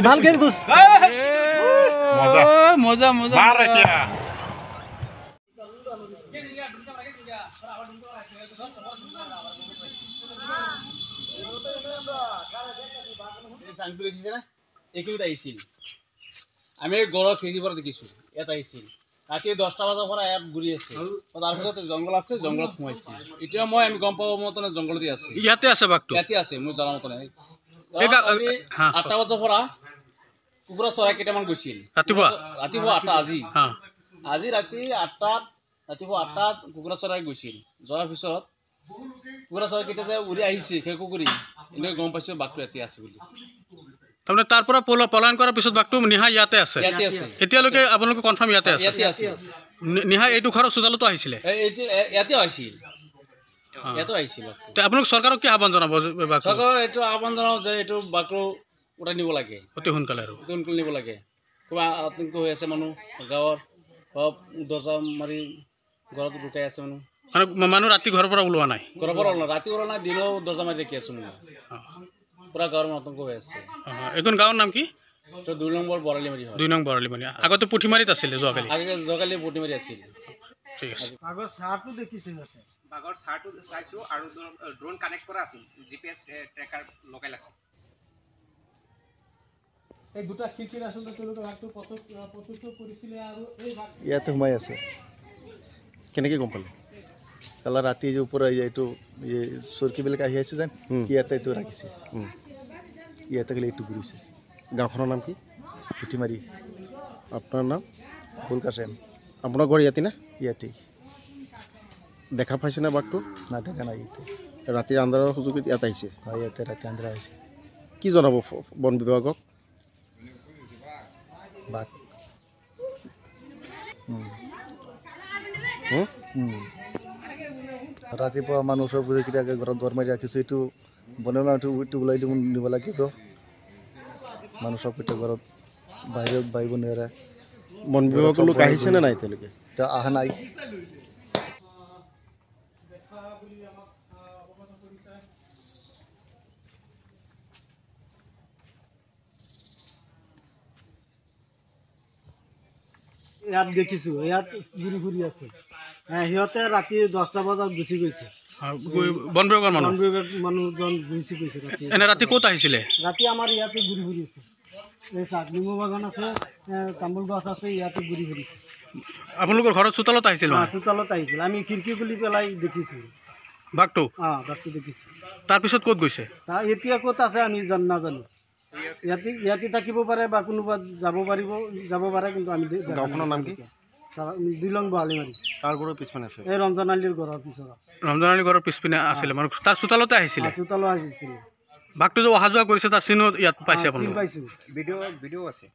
ভালকে মজা মজা মজা মাৰ এতিয়া আমি গড় খিড়িৰ পৰা দেখিছোঁ ইয়াত আহিছিল ৰাতি 10টা বজাৰ পৰা ইয়াত ঘূৰি আছে তাৰপিছত জংঘল আছে জংঘলত সোমাইছে এতিয়া আমি গম পাব মতে জংঘলতে আছে ইয়াতে আছে বাঘটো ইয়াতে আছে মই জানা মতে 8টা বজাৰ পৰা কুকুৰা চৰাই কেইটামান গৈছিল ৰাতিপুৱা 8টা আজি ৰাতি 8টাত ৰাতিপুৱা 8টাত কুকুৰা চৰাই গৈছিল যোৱাৰ পিছত কুকুৰা চৰাই কেইটা যে উৰি আহিছে সেই কুকুৰি এনেকৈ গম পাইছোঁ বাঘটো ইয়াতে আছে বুলি তাৰমানে তাৰ পৰা পলায়ন কৰাৰ পিছত বাঘটো নিহা ইয়াতে আছে এতিয়ালৈকে আপোনালোকে কনফাৰ্ম ইয়াতে আছে নিহা এইটো ঘৰৰ চোতালতো আহিছিলে ইয়াতে আহিছিল আপোনালোক চৰকাৰক কি আহ্বান জনাব চৰকাৰক এইটো আহ্বান জনাব যে এইটো বাঘটো উঠাই নিব লাগে অতি সোনকালে নিব লাগে খুব আতংক হৈ আছে মানুহ গাঁৱৰ সব দৰ্জা মাৰি ঘৰত ঢুকাই আছে মানুহ ৰাতি ঘৰৰ পৰা ওলোৱা নাই ৰাতি ওলোৱা নাই দিনো দৰ্জা মাৰি ৰাখি আছো পুৰা গাঁৱৰ আতংক হৈ আছে এইখন গাঁৱৰ নাম কি 2 নম্বৰ বৰালিমাৰি হয় 2 নং বৰালিমাৰি আগতে পুঠিমাৰিত আছিলে যোৱাকালি পুঠিমাৰি আছিল ঠিক আছে বাঘৰ চাৰটো দেখিছে বাঘৰ চাৰটো চাইছো আৰু ড্ৰোন কানেক্ট কৰা আছিল জিপিএছ ট্ৰেকাৰ লগাই লাগছে এই দুটা খিৰিকীৰ আচলতে তেওঁলোকে বাঘটো প্ৰত্যক্ষ কৰিছিলে আৰু এই বাঘ ইয়াতে সোমাই আছে কেনেকৈ গম পালে কালা ৰাতি যে ওপৰ আহি এইটো চৰকীবিলাক আহি আছে যেন ইয়াতে এইটো ৰাখিছে ইয়াতে গ'লে এইটো ঘূৰিছে গাঁওখনৰ নাম কি পুঠিমাৰি আপোনাৰ নাম ফুলকাছেন আপোনাৰ ঘৰ ইয়াতে নে ইয়াতেই দেখা পাইছেনে বাঘটো না দেখা নাই ইয়াতে ৰাতিৰ আন্ধাৰৰ সুযোগত ইয়াত আহিছে হয় ইয়াতে ৰাতি আন্ধাৰ আহিছে কি জনাব বন বিভাগক বাঘ ৰাতিপুৱা মানুহ চব কেতিয়াকৈ ঘৰত দৰ মাৰি ৰাখিছোঁ এইটো বনাটো ওলাই নিব লাগিব মানুহ চব এতিয়া ঘৰত বাহিৰত বাঢ়িব নোৱাৰে বন বিভাগৰ লোক আহিছেনে নাই এতিয়ালৈকে অহা নাই ইয়াত দেখিছোঁ ইয়াত ঘূৰি আছে সিহঁতে ৰাতি 10টা বজাত গুচি গৈছে বন বিভাগৰ মানুহজন গুচি গৈছে ৰাতি ক'ত আহিছিলে ৰাতি আমাৰ ইয়াতে ঘূৰি আছে এই চাক নিমু বাগান আছে তামোল গছ আছে ইয়াতে ঘূৰিছে আপোনালোকৰ ঘৰত চোতালত আহিছিল চোতালত আহিছিল আমি খিৰিকী খুলি পেলাই দেখিছোঁ বাঘটো বাঘটো দেখিছোঁ তাৰপিছত ক'ত গৈছে এতিয়া ক'ত আছে আমি নাজানো ইয়াতে থাকিব পাৰে বা কোনোবা যাব পাৰে কিন্তু আমি গাঁওখনৰ নাম কি 2 নং বৰালিমাৰি তাৰ ঘৰৰ পিছপিনে আছে এই ৰঞ্জন আলীৰ ঘৰৰ পিছত ৰঞ্জন আলীৰ ঘৰৰ পিছপিনে আছিলে মানে তাৰ চোতালতে আহিছিলে চোতালত আহিছিলে বাঘটো যে অহা যোৱা কৰিছে তাৰ চিনো ইয়াত পাইছে আপুনি পাইছোঁ ভিডিঅ' আছে